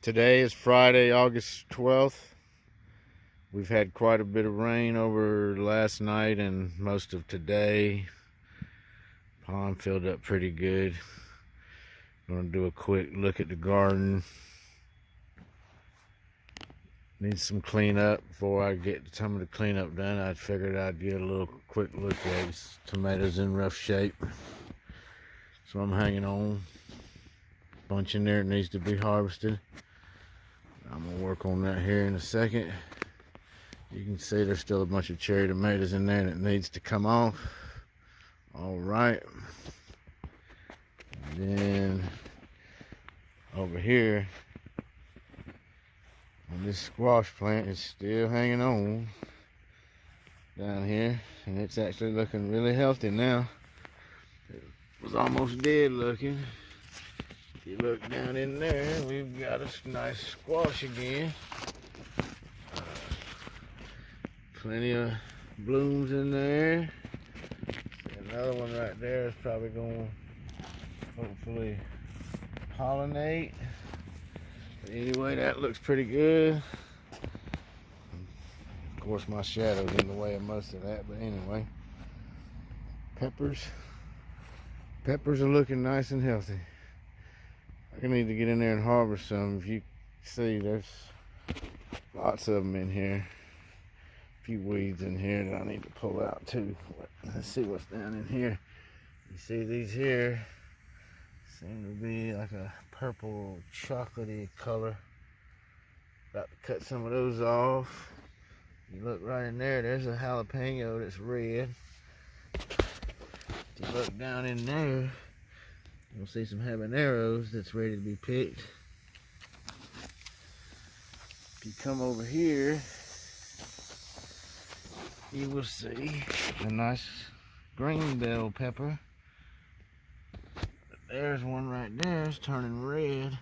Today is Friday, August 12th. We've had quite a bit of rain over last night and most of today. Pond filled up pretty good. I'm going to do a quick look at the garden. Needs some cleanup. Before I get some of the cleanup done, I figured I'd get a little quick look at these tomatoes in rough shape. So I'm hanging on. Bunch in there that needs to be harvested. I'm gonna work on that here in a second. You can see there's still a bunch of cherry tomatoes in there that needs to come off. All right. And then over here on this squash plant is still hanging on down here, and it's actually looking really healthy now. It was almost dead looking. If you look down in there, we've got a nice squash again. Plenty of blooms in there. Another one right there is probably going to hopefully pollinate. But anyway, that looks pretty good. Of course, my shadow's in the way of most of that, but anyway. Peppers are looking nice and healthy. I need to get in there and harvest some. If you see, there's lots of them in here. A few weeds in here that I need to pull out too. Let's see what's down in here. You see these here seem to be like a purple chocolatey color. About to cut some of those off. You look right in there, there's a jalapeno that's red. If you look down in there, you'll see some habaneros that's ready to be picked. If you come over here, you will see a nice green bell pepper. There's one right there, it's turning red.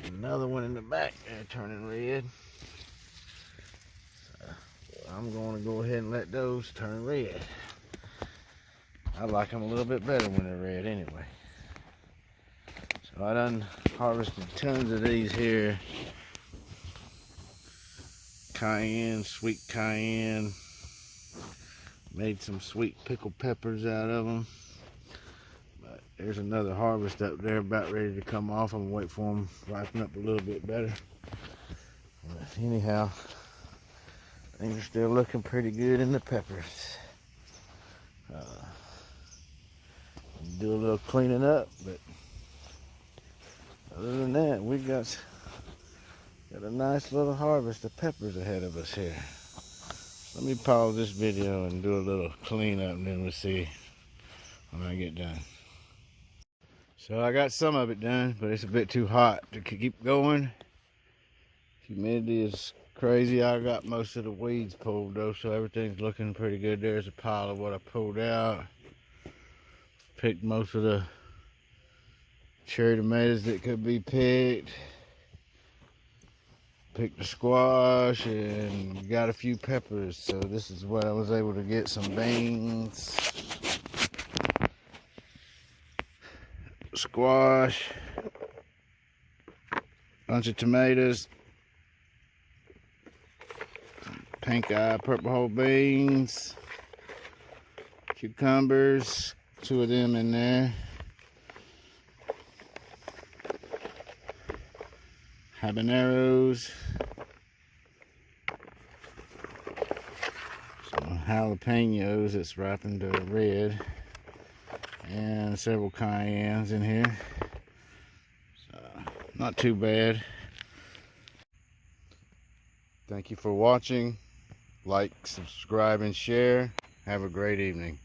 Another one in the back there turning red. So I'm going to go ahead and let those turn red. I like them a little bit better when they're red anyway. So I done harvested tons of these here. Cayenne, sweet cayenne. Made some sweet pickled peppers out of them. But there's another harvest up there about ready to come off. I'm gonna wait for them to ripen up a little bit better. But anyhow, things are still looking pretty good in the peppers. Do a little cleaning up, but other than that, we got a nice little harvest of peppers ahead of us here. Let me pause this video and do a little cleanup, and then we'll see when I get done. So I got some of it done, but it's a bit too hot to keep going. Humidity is crazy. I got most of the weeds pulled though, so everything's looking pretty good. There's a pile of what I pulled out. Picked most of the cherry tomatoes that could be picked. Picked the squash and got a few peppers. So this is what I was able to get. Some beans, squash, bunch of tomatoes, pink eye, purple whole beans, cucumbers, 2 of them in there. Habaneros, some jalapenos that's ripened to red, and several cayennes in here. So, not too bad. Thank you for watching. Like, subscribe, and share. Have a great evening.